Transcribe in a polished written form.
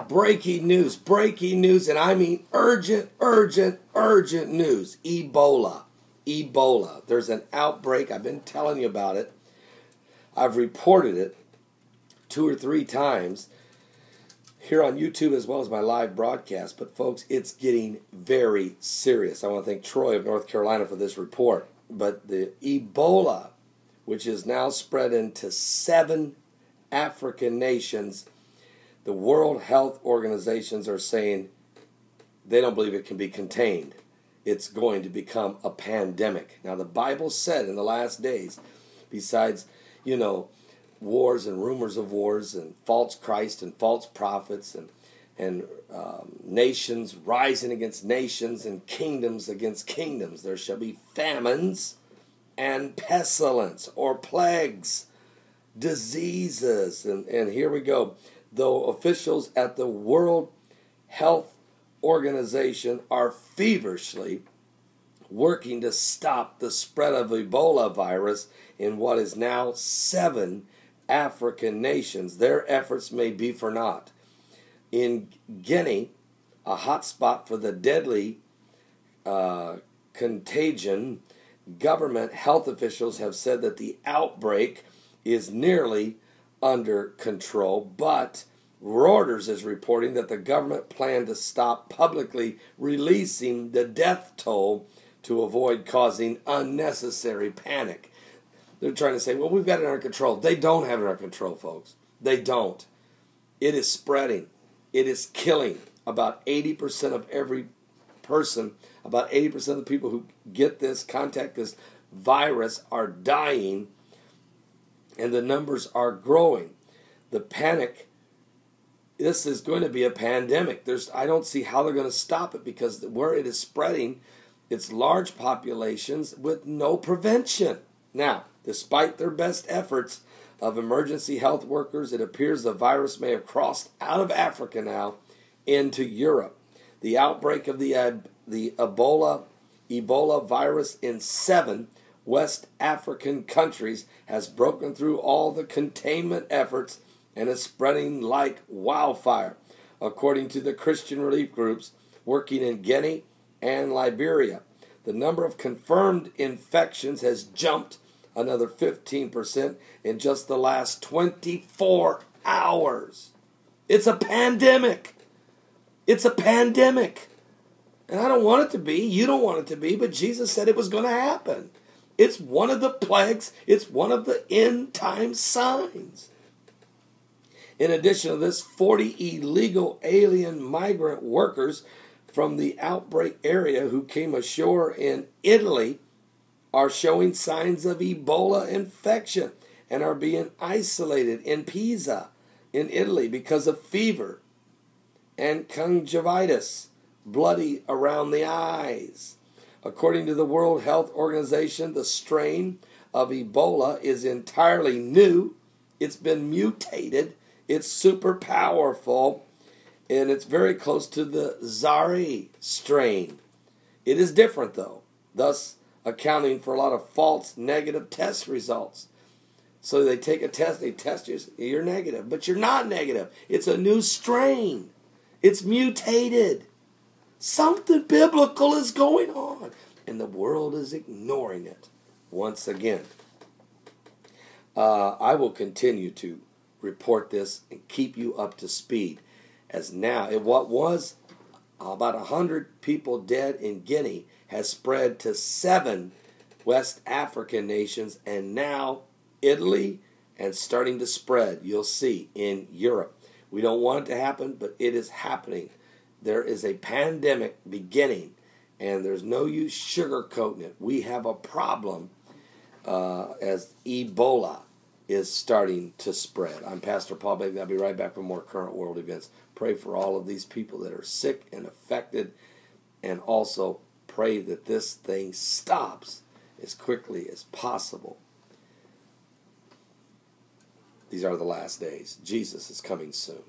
breaking news, and I mean urgent news. Ebola. There's an outbreak. I've been telling you about it. I've reported it 2 or 3 times here on YouTube as well as my live broadcast. But folks, it's getting very serious. I want to thank Troy of North Carolina for this report. But the Ebola, which is now spread into 7 African nations, the World Health Organizations are saying they don't believe it can be contained. It's going to become a pandemic. Now, the Bible said in the last days, besides, wars and rumors of wars and false Christ and false prophets and nations rising against nations and kingdoms against kingdoms, there shall be famines and pestilence or plagues, diseases. And here we go. Though officials at the World Health Organization are feverishly working to stop the spread of Ebola virus in what is now 7 African nations, their efforts may be for naught. In Guinea, a hotspot for the deadly contagion, government health officials have said that the outbreak is nearly under control, but Reuters is reporting that the government planned to stop publicly releasing the death toll to avoid causing unnecessary panic. They're trying to say, well, we've got it under control. They don't have it under control, folks. They don't. It is spreading. It is killing. About 80% of every person, about 80% of the people who contact this virus are dying, and the numbers are growing. The panic, this is going to be a pandemic. I don't see how they're going to stop it, because where it is spreading, it's large populations with no prevention. Now, despite their best efforts of emergency health workers, it appears the virus may have crossed out of Africa now into Europe. The outbreak of the Ebola virus in 7 West African countries has broken through all the containment efforts and is spreading like wildfire, according to the Christian relief groups working in Guinea and Liberia. The number of confirmed infections has jumped another 15% in just the last 24 hours. It's a pandemic. It's a pandemic. And I don't want it to be. You don't want it to be, but Jesus said it was going to happen. It's one of the plagues. It's one of the end time signs. In addition to this, 40 illegal alien migrant workers from the outbreak area who came ashore in Italy are showing signs of Ebola infection and are being isolated in Pisa in Italy because of fever and conjunctivitis, bloody around the eyes. According to the World Health Organization, the strain of Ebola is entirely new. It's been mutated. It's super powerful, and it's very close to the Zari strain. It is different, though, thus accounting for a lot of false negative test results. So they take a test, they test you, you're negative, but you're not negative. It's a new strain. It's mutated. Something biblical is going on, and the world is ignoring it once again. I will continue to report this and keep you up to speed. As now, what was about 100 people dead in Guinea has spread to 7 West African nations, and now Italy, and starting to spread, you'll see, in Europe. We don't want it to happen, but it is happening. There is a pandemic beginning, and there's no use sugarcoating it. We have a problem as Ebola is starting to spread. I'm Pastor Paul Begley. I'll be right back with more current world events. Pray for all of these people that are sick and affected, and also pray that this thing stops as quickly as possible. These are the last days. Jesus is coming soon.